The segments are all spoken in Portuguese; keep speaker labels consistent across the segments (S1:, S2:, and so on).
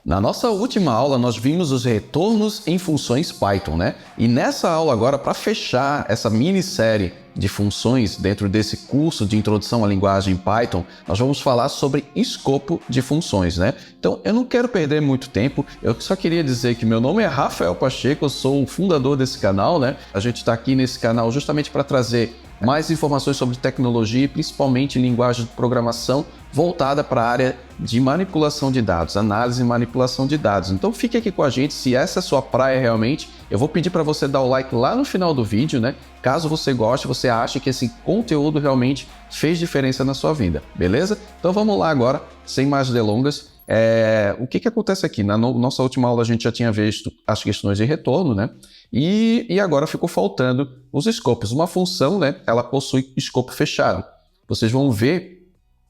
S1: Na nossa última aula, nós vimos os retornos em funções Python, né? E nessa aula agora, para fechar essa minissérie de funções dentro desse curso de introdução à linguagem Python, nós vamos falar sobre escopo de funções, né? Então, eu não quero perder muito tempo, eu só queria dizer que meu nome é Rafael Pacheco, eu sou o fundador desse canal, né? A gente está aqui nesse canal justamente para trazer mais informações sobre tecnologia e principalmente linguagem de programação voltada para a área de manipulação de dados, análise e manipulação de dados. Então fique aqui com a gente, se essa é a sua praia realmente, eu vou pedir para você dar o like lá no final do vídeo, né? Caso você goste, você ache que esse conteúdo realmente fez diferença na sua vida, beleza? Então vamos lá agora, sem mais delongas. O que acontece aqui? Na nossa última aula a gente já tinha visto as questões de retorno, né? E agora ficou faltando os escopos. Uma função, né? Ela possui escopo fechado. Vocês vão ver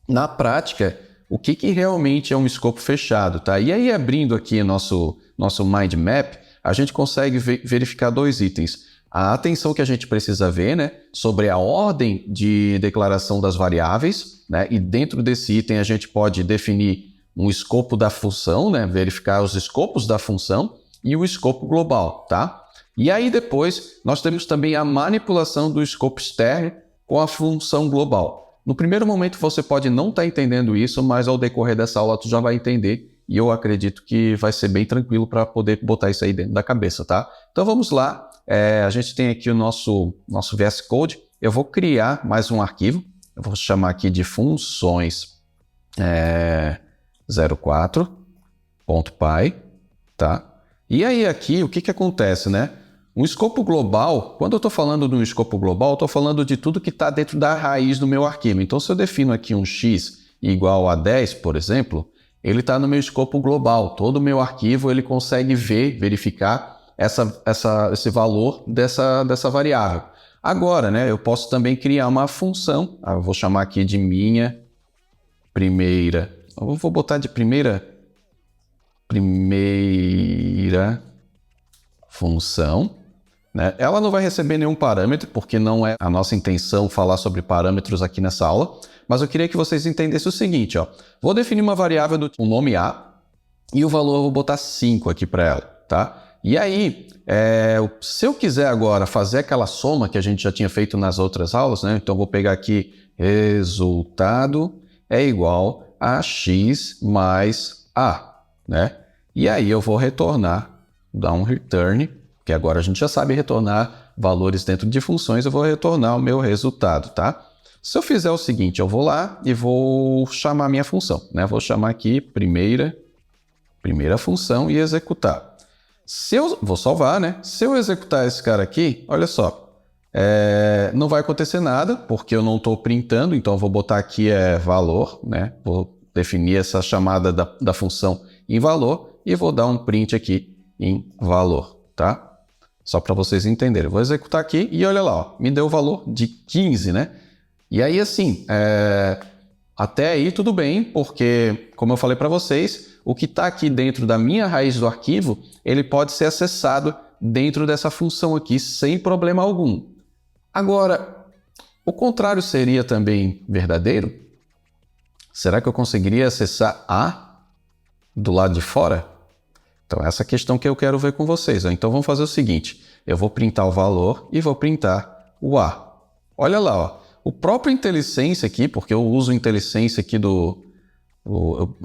S1: na prática o que realmente é um escopo fechado, tá? E aí, abrindo aqui nosso mind map, a gente consegue verificar dois itens. A atenção que a gente precisa ver, né? Sobre a ordem de declaração das variáveis, né? E dentro desse item a gente pode definir um escopo da função, né? Verificar os escopos da função e o escopo global, tá? E aí depois nós temos também a manipulação do escopo externo com a função global. No primeiro momento você pode não estar entendendo isso, mas ao decorrer dessa aula tu já vai entender e eu acredito que vai ser bem tranquilo para poder botar isso aí dentro da cabeça, tá? Então vamos lá, a gente tem aqui o nosso VS Code, eu vou criar mais um arquivo, eu vou chamar aqui de funções 04.py, tá? E aí aqui o que acontece, né? Um escopo global, quando eu estou falando de um escopo global, eu estou falando de tudo que está dentro da raiz do meu arquivo. Então, se eu defino aqui um x igual a 10, por exemplo, ele está no meu escopo global. Todo o meu arquivo ele consegue verificar esse valor dessa variável. Agora, né, eu posso também criar uma função, eu vou chamar aqui de minha primeira, eu vou botar de primeira função. Né? Ela não vai receber nenhum parâmetro, porque não é a nossa intenção falar sobre parâmetros aqui nessa aula, mas eu queria que vocês entendessem o seguinte, ó. Vou definir uma variável do nome A e o valor eu vou botar 5 aqui para ela, tá? E aí, se eu quiser agora fazer aquela soma que a gente já tinha feito nas outras aulas, né? Então eu vou pegar aqui resultado é igual a x mais a, né? E aí eu vou retornar, dar um return, que agora a gente já sabe retornar valores dentro de funções, eu vou retornar o meu resultado, tá? Se eu fizer o seguinte, eu vou lá e vou chamar a minha função, né? Vou chamar aqui primeira função e executar. Vou salvar, né? Se eu executar esse cara aqui, olha só, não vai acontecer nada, porque eu não estou printando, então eu vou botar aqui valor, né? Vou definir essa chamada da função em valor e vou dar um print aqui em valor, tá? Só para vocês entenderem. Eu vou executar aqui e olha lá, ó, me deu o valor de 15, né? E aí, assim, até aí tudo bem, porque, como eu falei para vocês, o que está aqui dentro da minha raiz do arquivo, ele pode ser acessado dentro dessa função aqui, sem problema algum. Agora, o contrário seria também verdadeiro? Será que eu conseguiria acessar A do lado de fora? Então, essa questão que eu quero ver com vocês. Então, vamos fazer o seguinte. Eu vou printar o valor e vou printar o A. Olha lá, ó. O próprio IntelliSense aqui, porque eu uso o IntelliSense aqui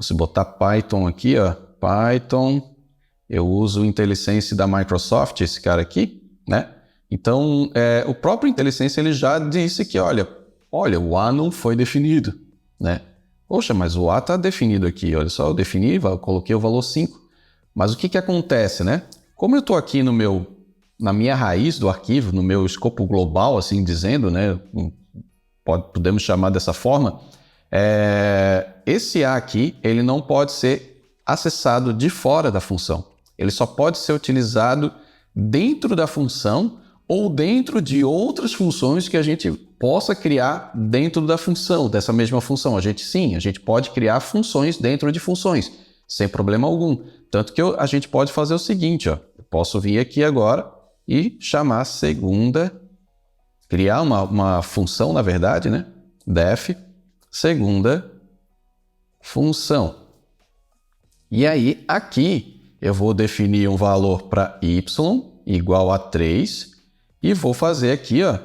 S1: se botar Python aqui, ó. Python, eu uso o IntelliSense da Microsoft, esse cara aqui, né? Então, o próprio IntelliSense ele já disse que, olha, o A não foi definido, né? Poxa, mas o A está definido aqui. Olha só, eu defini, eu coloquei o valor 5. Mas o que acontece, né? Como eu estou aqui na minha raiz do arquivo, no meu escopo global, assim dizendo, né? Podemos chamar dessa forma, esse A aqui, ele não pode ser acessado de fora da função. Ele só pode ser utilizado dentro da função ou dentro de outras funções que a gente possa criar dentro da função, dessa mesma função. A gente pode criar funções dentro de funções, sem problema algum. Tanto que a gente pode fazer o seguinte, ó. Eu posso vir aqui agora e chamar criar uma função, na verdade, né? Def segunda função. E aí, aqui, eu vou definir um valor para y igual a 3 e vou fazer aqui, ó,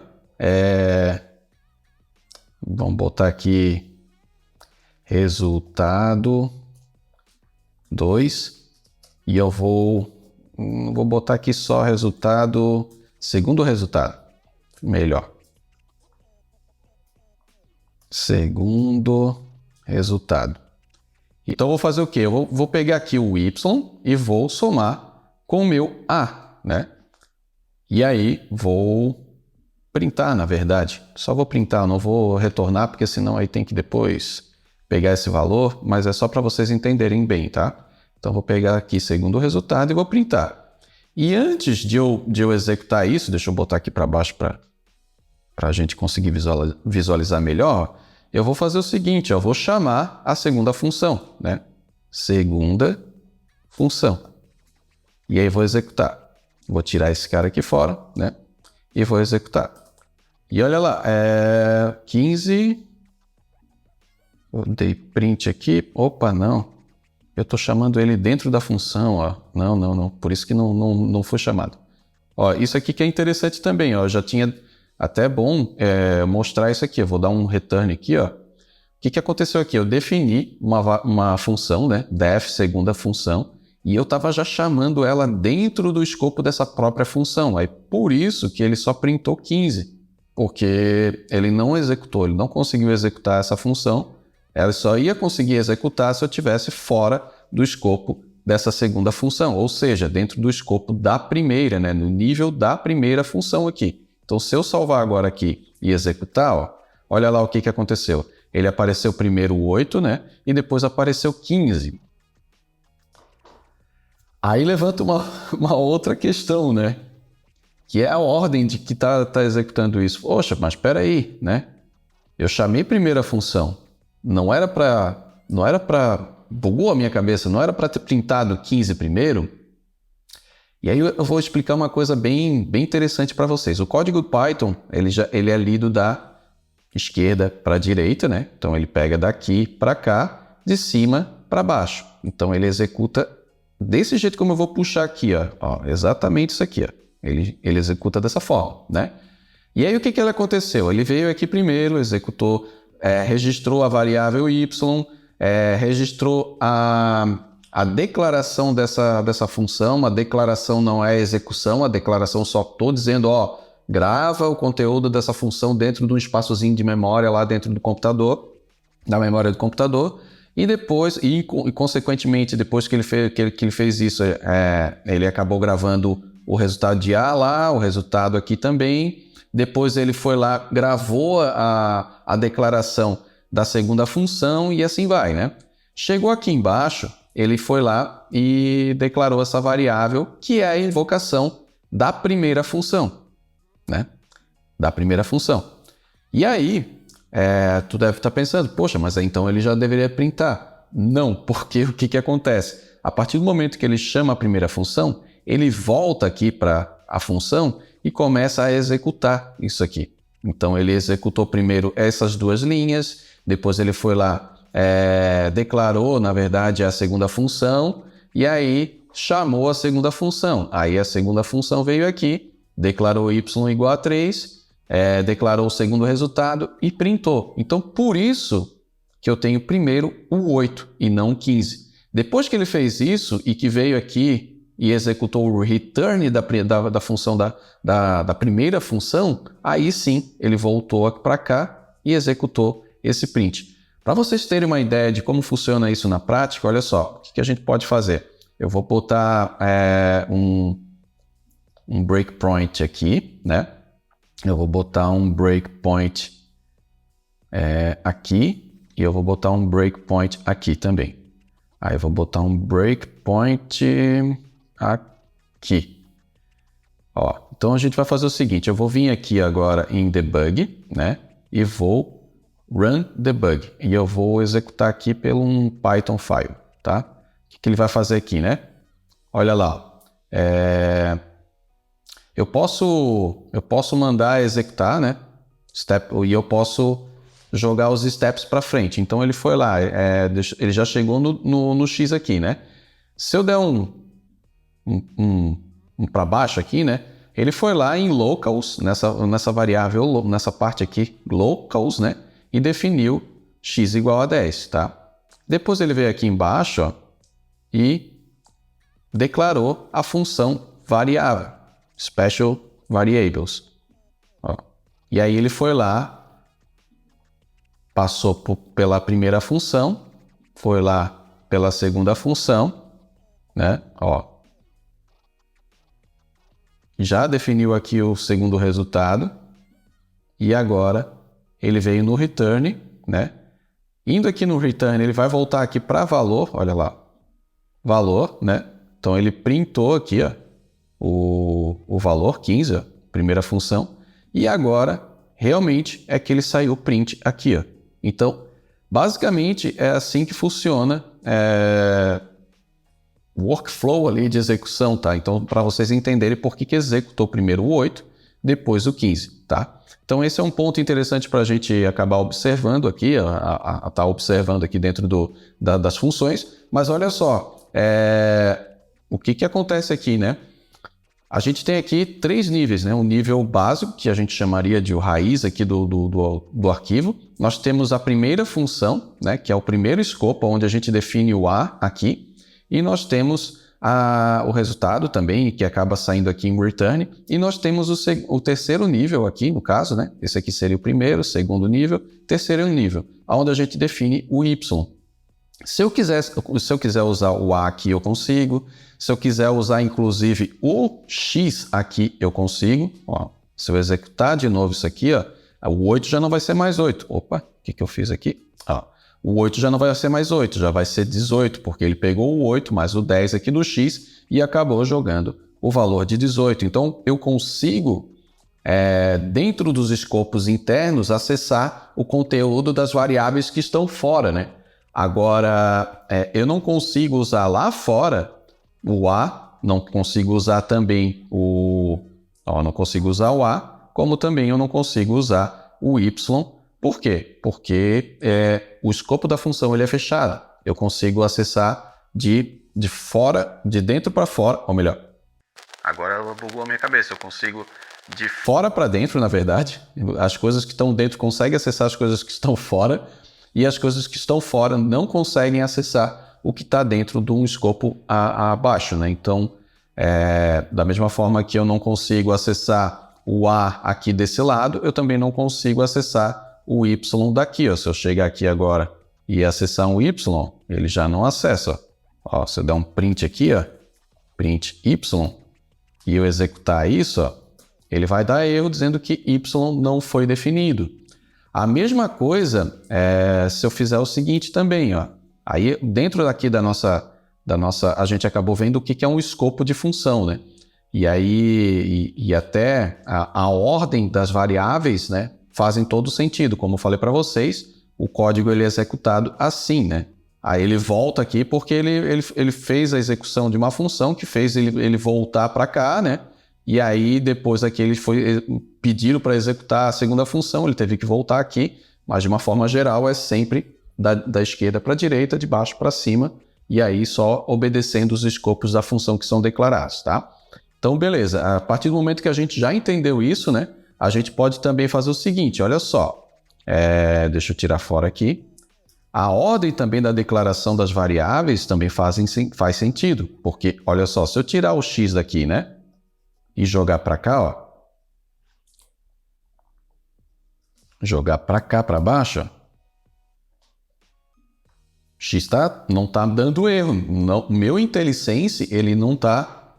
S1: vamos botar aqui resultado 2 e eu vou botar aqui só resultado, segundo resultado, melhor. Segundo resultado. Então, eu vou fazer o quê? Eu vou pegar aqui o y e vou somar com o meu a, né? E aí, vou printar, na verdade. Só vou printar, não vou retornar, porque senão aí tem que depois pegar esse valor, mas é só para vocês entenderem bem, tá? Então, vou pegar aqui segundo resultado e vou printar. E antes de eu executar isso, deixa eu botar aqui para baixo para a gente conseguir visualizar melhor, eu vou fazer o seguinte, eu vou chamar a segunda função, né? Segunda função. E aí vou executar. Vou tirar esse cara aqui fora, né? E vou executar. E olha lá, 15... Eu dei print aqui. Opa, não. Eu estou chamando ele dentro da função, ó. Não. Por isso que não foi chamado. Ó, isso aqui que é interessante também, ó. Eu já tinha até bom mostrar isso aqui. Eu vou dar um return aqui, ó. O que aconteceu aqui? Eu defini uma função, né? Def, segunda função, e eu estava já chamando ela dentro do escopo dessa própria função. Aí por isso que ele só printou 15, porque ele não executou, ele não conseguiu executar essa função. Ela só ia conseguir executar se eu estivesse fora do escopo dessa segunda função, ou seja, dentro do escopo da primeira, né? No nível da primeira função aqui. Então, se eu salvar agora aqui e executar, ó, olha lá o que aconteceu. Ele apareceu primeiro 8, né? E depois apareceu 15. Aí levanta uma outra questão, né? Que é a ordem de que tá executando isso. Poxa, mas espera aí, né? Eu chamei primeiro a função. Não era para... Bugou a minha cabeça. Não era para ter printado 15 primeiro. E aí eu vou explicar uma coisa bem interessante para vocês. O código Python, ele é lido da esquerda para a direita, né? Então ele pega daqui para cá, de cima para baixo. Então ele executa desse jeito como eu vou puxar aqui, ó, exatamente isso aqui, ó. Ele executa dessa forma, né? E aí o que ele aconteceu? Ele veio aqui primeiro, executou, registrou a variável y, registrou a declaração dessa função. A declaração não é execução, a declaração só estou dizendo, ó, grava o conteúdo dessa função dentro de um espaçozinho de memória lá dentro do computador, da memória do computador, e depois, e consequentemente, depois que ele fez isso, ele acabou gravando o resultado de A lá, o resultado aqui também. Depois ele foi lá, gravou a declaração da segunda função e assim vai, né? Chegou aqui embaixo, ele foi lá e declarou essa variável, que é a invocação da primeira função, né? Da primeira função. E aí, tu deve estar pensando, poxa, mas então ele já deveria printar. Não, porque o que acontece? A partir do momento que ele chama a primeira função, ele volta aqui para a função e começa a executar isso aqui. Então ele executou primeiro essas duas linhas, depois ele foi lá, declarou, na verdade, a segunda função, e aí chamou a segunda função. Aí a segunda função veio aqui, declarou y igual a 3, declarou o segundo resultado e printou. Então, por isso que eu tenho primeiro o 8 e não o 15. Depois que ele fez isso e que veio aqui e executou o return da função da primeira função, aí sim ele voltou para cá e executou esse print. Para vocês terem uma ideia de como funciona isso na prática, olha só, o que a gente pode fazer? Eu vou botar um breakpoint aqui, né? Eu vou botar um breakpoint aqui e eu vou botar um breakpoint aqui também. Aí eu vou botar um breakpoint aqui. Ó, então a gente vai fazer o seguinte, eu vou vir aqui agora em debug, né? E vou run debug. E eu vou executar aqui pelo um Python file, tá? O que ele vai fazer aqui, né? Olha lá. Eu posso mandar executar, né? E eu posso jogar os steps para frente. Então ele foi lá, ele já chegou no X aqui, né? Se eu der um para baixo aqui, né? Ele foi lá em locals, nessa variável, nessa parte aqui, locals, né? E definiu x igual a 10, tá? Depois ele veio aqui embaixo, ó, e declarou a função variável, special variables. Ó. E aí ele foi lá, passou pela primeira função, foi lá pela segunda função, né? Ó. Já definiu aqui o segundo resultado e agora ele veio no return, né? Indo aqui no return, ele vai voltar aqui para valor, olha lá, valor, né? Então ele printou aqui, ó, o valor 15, ó, primeira função, e agora realmente é que ele saiu print aqui, ó. Então, basicamente é assim que funciona o workflow ali de execução, tá? Então, para vocês entenderem por que executou primeiro o 8, depois o 15, tá? Então, esse é um ponto interessante para a gente acabar observando aqui, tá observando aqui dentro das funções. Mas olha só, o que acontece aqui, né? A gente tem aqui 3 níveis, né? Um nível básico, que a gente chamaria de raiz aqui do arquivo. Nós temos a primeira função, né? Que é o primeiro escopo, onde a gente define o A aqui. E nós temos o resultado também, que acaba saindo aqui em return. E nós temos o terceiro nível aqui, no caso, né? Esse aqui seria o primeiro, segundo nível, terceiro nível, onde a gente define o Y. Se eu quiser usar o A aqui, eu consigo. Se eu quiser usar, inclusive, o X aqui, eu consigo. Ó, se eu executar de novo isso aqui, ó, o 8 já não vai ser mais 8. Opa, o que eu fiz aqui? Ó, o 8 já não vai ser mais 8, já vai ser 18, porque ele pegou o 8 mais o 10 aqui do X e acabou jogando o valor de 18. Então, eu consigo, dentro dos escopos internos, acessar o conteúdo das variáveis que estão fora, né? Agora, eu não consigo usar lá fora o A, não consigo usar também não consigo usar o A, como também eu não consigo usar o Y. Por quê? Porque o escopo da função ele é fechado. Eu consigo acessar de fora, de dentro para fora, ou melhor, agora ela bugou a minha cabeça. Eu consigo de fora para dentro, na verdade. As coisas que estão dentro conseguem acessar as coisas que estão fora, e as coisas que estão fora não conseguem acessar o que está dentro de um escopo abaixo, né? Então, da mesma forma que eu não consigo acessar o A aqui desse lado, eu também não consigo acessar o Y daqui, ó. Se eu chegar aqui agora e acessar um Y, ele já não acessa. Ó, se eu der um print aqui, ó, print Y, e eu executar isso, ó, ele vai dar erro dizendo que Y não foi definido. A mesma coisa se eu fizer o seguinte também, ó. Aí dentro daqui da nossa a gente acabou vendo o que é um escopo de função, né? E aí e até a ordem das variáveis, né, fazem todo sentido. Como eu falei para vocês, o código ele é executado assim, né? Aí ele volta aqui porque ele fez a execução de uma função que fez ele voltar para cá, né? E aí depois aqui pediram para executar a segunda função, ele teve que voltar aqui, mas de uma forma geral é sempre da esquerda para a direita, de baixo para cima, e aí só obedecendo os escopos da função que são declarados, tá? Então, beleza. A partir do momento que a gente já entendeu isso, né? A gente pode também fazer o seguinte, olha só. Deixa eu tirar fora aqui. A ordem também da declaração das variáveis também faz sentido, porque, olha só, se eu tirar o X daqui, né? E jogar para cá, ó. Jogar para cá, para baixo, ó. X não tá dando erro. Não, meu IntelliSense, ele não tá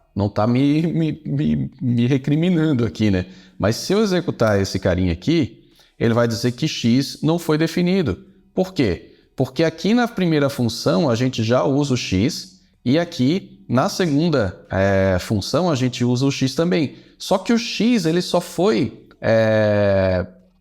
S1: me recriminando aqui, né? Mas se eu executar esse carinha aqui, ele vai dizer que X não foi definido. Por quê? Porque aqui na primeira função a gente já usa o X e aqui na segunda função a gente usa o X também. Só que o X ele só foi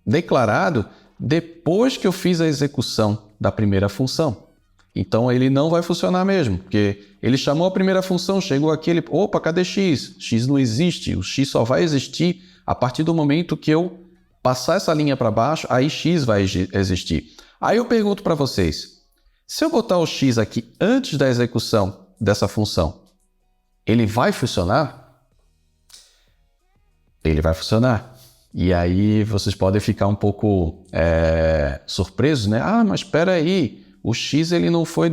S1: declarado depois que eu fiz a execução da primeira função. Então ele não vai funcionar mesmo, porque ele chamou a primeira função, chegou aqui, opa, cadê X? X não existe, o X só vai existir a partir do momento que eu passar essa linha para baixo, aí X vai existir. Aí eu pergunto para vocês, se eu botar o X aqui antes da execução, dessa função, ele vai funcionar? Ele vai funcionar. E aí vocês podem ficar um pouco surpresos, né? Ah, mas espera aí, o x ele não foi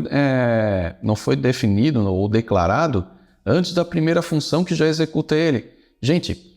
S1: definido ou declarado antes da primeira função que já executa ele. Gente,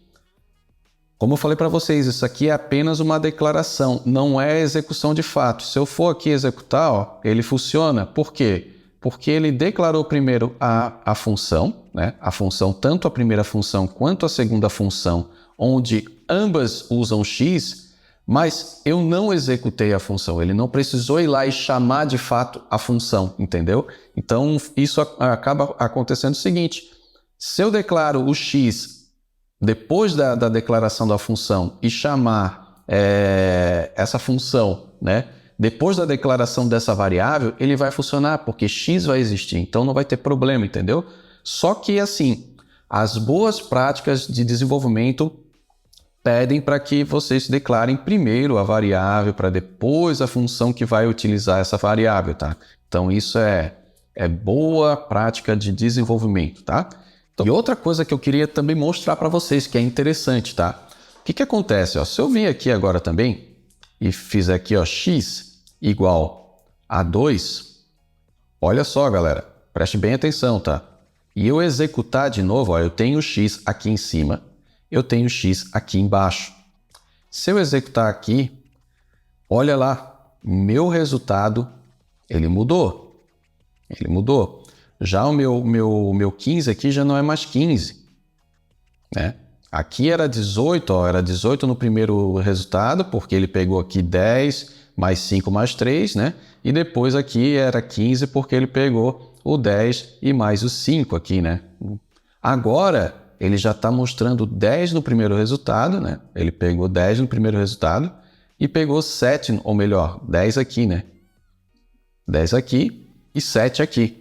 S1: como eu falei para vocês, isso aqui é apenas uma declaração, não é execução de fato. Se eu for aqui executar, ó, ele funciona. Por quê? Porque ele declarou primeiro a função, né? A função, tanto a primeira função quanto a segunda função, onde ambas usam x, mas eu não executei a função. Ele não precisou ir lá e chamar de fato a função, entendeu? Então, isso acaba acontecendo o seguinte: se eu declaro o x depois da declaração da função e chamar essa função, né, depois da declaração dessa variável, ele vai funcionar, porque x vai existir, então não vai ter problema, entendeu? Só que, assim, as boas práticas de desenvolvimento pedem para que vocês declarem primeiro a variável, para depois a função que vai utilizar essa variável, tá? Então, isso é boa prática de desenvolvimento, tá? E outra coisa que eu queria também mostrar para vocês, que é interessante, tá? O que acontece? Ó, se eu vir aqui agora também e fizer aqui, ó, x igual a 2, olha só, galera, preste bem atenção, tá? E eu executar de novo, ó, eu tenho x aqui em cima, eu tenho x aqui embaixo. Se eu executar aqui, olha lá, meu resultado, ele mudou. Ele mudou. Já o meu 15 aqui já não é mais 15, né? Aqui era 18, ó, era 18 no primeiro resultado, porque ele pegou aqui 10 mais 5 mais 3, né? E depois aqui era 15, porque ele pegou o 10 e mais o 5 aqui, né? Agora, ele já está mostrando 10 no primeiro resultado, né? Ele pegou 10 no primeiro resultado e pegou 7, ou melhor, 10 aqui, né? 10 aqui e 7 aqui.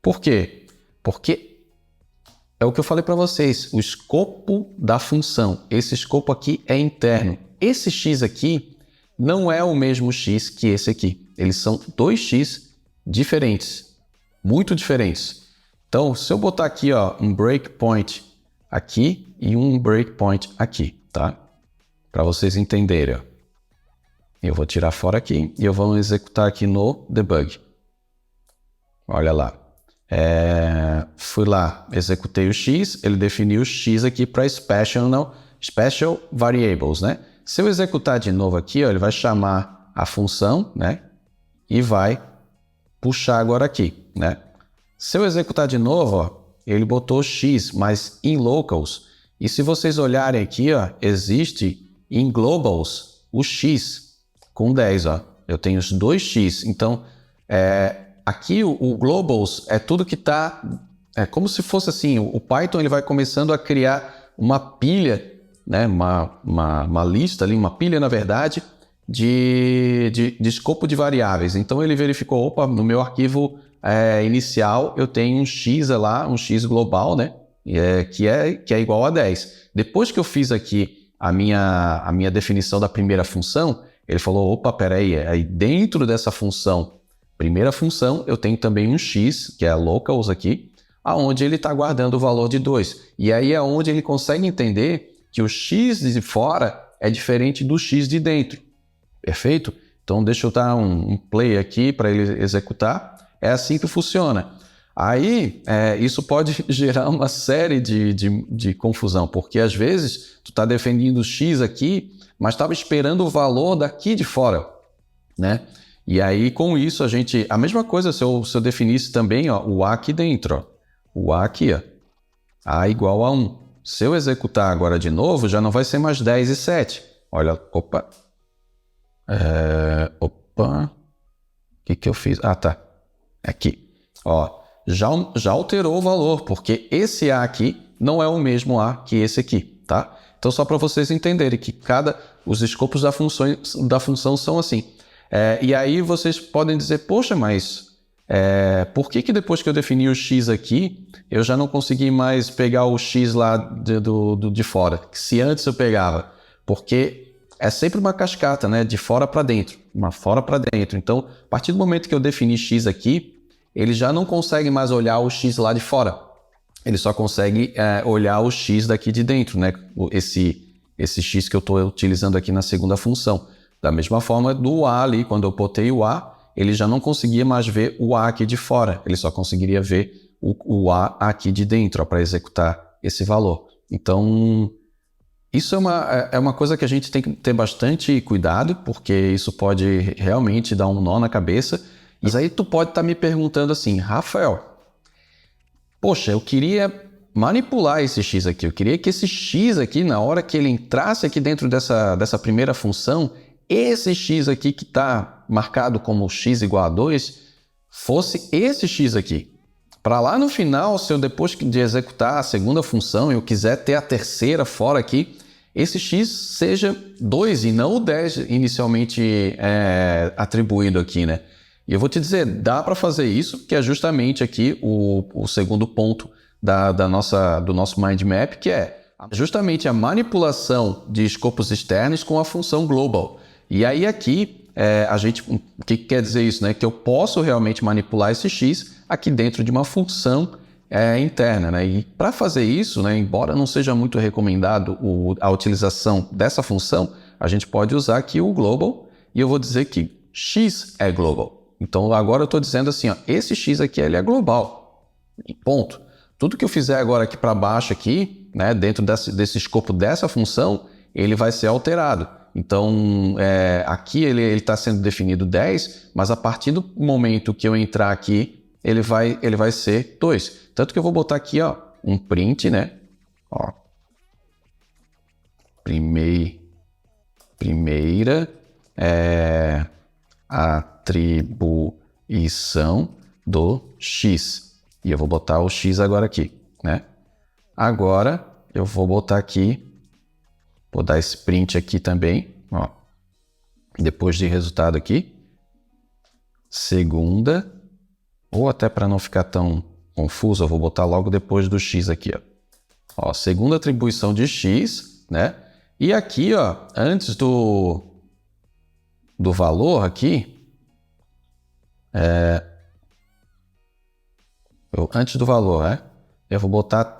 S1: Por quê? Porque é o que eu falei para vocês, o escopo da função. Esse escopo aqui é interno. Esse x aqui não é o mesmo x que esse aqui. Eles são dois x diferentes, muito diferentes. Então, se eu botar aqui, ó, um breakpoint aqui e um breakpoint aqui, tá? Para vocês entenderem, ó. Eu vou tirar fora aqui e eu vou executar aqui no debug. Olha lá. Fui lá, executei o x, ele definiu o x aqui para special variables, né? Se eu executar de novo aqui, ó, ele vai chamar a função, né? E vai puxar agora aqui, né? Se eu executar de novo, ó, ele botou x, mas em locals. E se vocês olharem aqui, ó, existe em globals o x com 10, ó. Eu tenho os dois x, então aqui o globals é tudo que está... É como se fosse assim, o Python ele vai começando a criar uma pilha, né? uma lista ali, uma pilha na verdade, de escopo de variáveis. Então ele verificou, opa, no meu arquivo inicial eu tenho um x lá, um x global, né? Que é igual a 10. Depois que eu fiz aqui a minha definição da primeira função, ele falou, opa, peraí, aí dentro dessa função, primeira função, eu tenho também um x, que é a locals aqui, aonde ele está guardando o valor de 2. E aí é onde ele consegue entender que o x de fora é diferente do x de dentro. Perfeito? Então deixa eu dar um play aqui para ele executar. É assim que funciona. Aí isso pode gerar uma série de confusão, porque às vezes tu está defendendo o x aqui, mas estava esperando o valor daqui de fora, né? E aí, com isso, a mesma coisa se eu definisse também, ó, o A aqui dentro. Ó. O A aqui, ó. A igual a 1. Se eu executar agora de novo, já não vai ser mais 10 e 7. Olha, opa. O que eu fiz? Ah, tá. Aqui. Ó, já alterou o valor, porque esse A aqui não é o mesmo A que esse aqui, tá? Então, só para vocês entenderem que os escopos da função são assim. E aí vocês podem dizer, poxa, mas por que depois que eu defini o x aqui, eu já não consegui mais pegar o x lá de fora? Se antes eu pegava. Porque é sempre uma cascata, né? De fora para dentro. Uma fora para dentro. Então, a partir do momento que eu defini x aqui, ele já não consegue mais olhar o x lá de fora. Ele só consegue olhar o x daqui de dentro, né? Esse x que eu estou utilizando aqui na segunda função. Da mesma forma do a ali, quando eu botei o a, ele já não conseguia mais ver o a aqui de fora. Ele só conseguiria ver o a aqui de dentro para executar esse valor. Então, isso é uma coisa que a gente tem que ter bastante cuidado, porque isso pode realmente dar um nó na cabeça. Mas aí tu pode estar me perguntando assim, Rafael, poxa, eu queria manipular esse x aqui. Eu queria que esse x aqui, na hora que ele entrasse aqui dentro dessa primeira função, esse x aqui que está marcado como x igual a 2, fosse esse x aqui. Para lá no final, se eu depois de executar a segunda função, eu quiser ter a terceira fora aqui, esse x seja 2 e não o 10 inicialmente atribuído aqui, né? E eu vou te dizer, dá para fazer isso, que é justamente aqui o segundo ponto do nosso mind map, que é justamente a manipulação de escopos externos com a função global. E aí aqui, o que quer dizer isso? Né? Que eu posso realmente manipular esse x aqui dentro de uma função interna. Né? E para fazer isso, né, embora não seja muito recomendado a utilização dessa função, a gente pode usar aqui o global e eu vou dizer que x é global. Então agora eu estou dizendo assim, ó, esse x aqui ele é global. Ponto. Tudo que eu fizer agora aqui para baixo, aqui, né, dentro desse escopo dessa função, ele vai ser alterado. Então, aqui ele está sendo definido 10, mas a partir do momento que eu entrar aqui, ele vai ser 2. Tanto que eu vou botar aqui, ó, um print, né? Ó, primeira atribuição do x. E eu vou botar o x agora aqui, né? Agora, eu vou botar aqui, vou dar esse print aqui também, ó. Depois de resultado aqui, segunda, ou até para não ficar tão confuso, eu vou botar logo depois do x aqui, ó, segunda atribuição de x, né? E aqui, ó, antes do valor aqui, antes do valor, né? Eu vou botar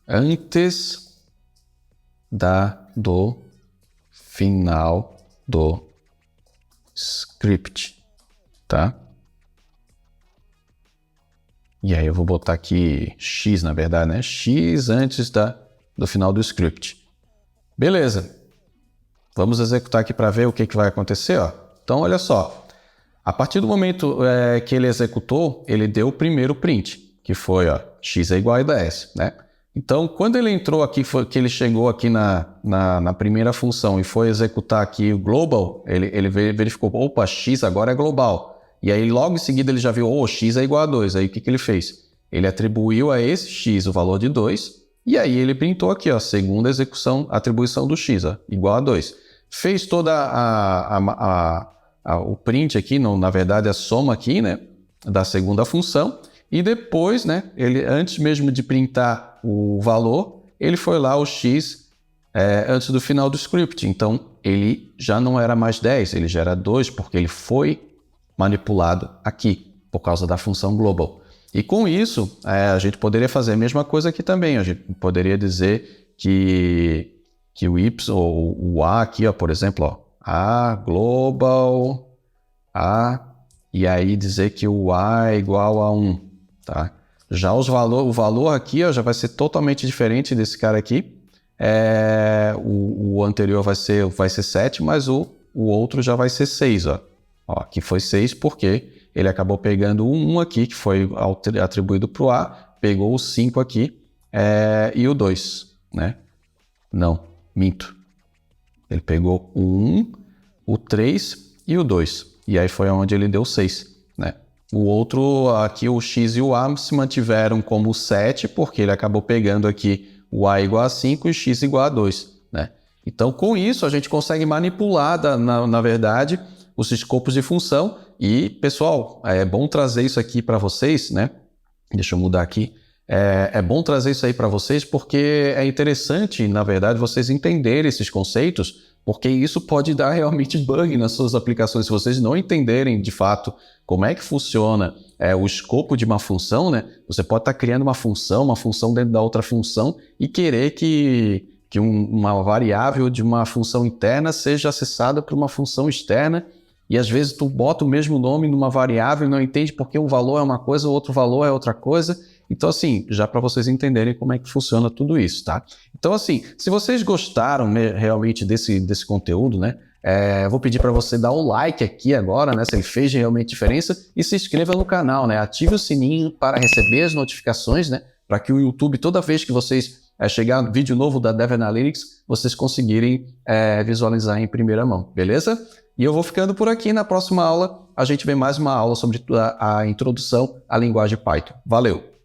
S1: antes do final do script, tá? E aí eu vou botar aqui x, na verdade, né? X antes do final do script. Beleza. Vamos executar aqui para ver o que vai acontecer, ó. Então, olha só. A partir do momento que ele executou, ele deu o primeiro print, que foi, ó, x é igual a 10, né? Então, quando ele entrou aqui, que ele chegou aqui na primeira função e foi executar aqui o global, ele verificou, opa, x agora é global. E aí, logo em seguida, ele já viu, x é igual a 2. Aí, o que ele fez? Ele atribuiu a esse x o valor de 2, e aí ele printou aqui, ó, segunda atribuição do x, ó, igual a 2. Fez toda o print aqui, na verdade, a soma aqui, né, da segunda função, e depois, né, ele, antes mesmo de printar o valor, ele foi lá o x antes do final do script. Então, ele já não era mais 10, ele já era 2, porque ele foi manipulado aqui, por causa da função global. E com isso, a gente poderia fazer a mesma coisa aqui também. A gente poderia dizer que o y, ou o a aqui, ó, por exemplo, ó, a global, a, e aí dizer que o a é igual a 1, tá? Já o valor aqui, ó, já vai ser totalmente diferente desse cara aqui. O anterior vai ser 7, mas o outro já vai ser 6, ó. Ó, aqui foi 6 porque ele acabou pegando o 1 aqui, que foi atribuído para o A, pegou o 5 aqui e o 2, né? Não, minto. Ele pegou o 1, o 3 e o 2. E aí foi onde ele deu 6, né? O outro, aqui o x e o a se mantiveram como 7, porque ele acabou pegando aqui o a igual a 5 e o x igual a 2, né? Então, com isso, a gente consegue manipular, na verdade, os escopos de função. E, pessoal, é bom trazer isso aqui para vocês, né? Deixa eu mudar aqui. É bom trazer isso aí para vocês porque é interessante, na verdade, vocês entenderem esses conceitos, porque isso pode dar realmente bug nas suas aplicações. Se vocês não entenderem de fato como é que funciona o escopo de uma função, né? Você pode estar criando uma função dentro da outra função e querer que uma variável de uma função interna seja acessada por uma função externa, e às vezes tu bota o mesmo nome numa variável e não entende porque um valor é uma coisa, o outro valor é outra coisa. Então, assim, já para vocês entenderem como é que funciona tudo isso, tá? Então, assim, se vocês gostaram realmente desse conteúdo, né? Vou pedir para você dar o like aqui agora, né? Se ele fez realmente diferença, e se inscreva no canal, né? Ative o sininho para receber as notificações, né? Para que o YouTube, toda vez que vocês chegar no vídeo novo da Dev Analytics, vocês conseguirem visualizar em primeira mão, beleza? E eu vou ficando por aqui. Na próxima aula, a gente vê mais uma aula sobre a introdução à linguagem Python. Valeu!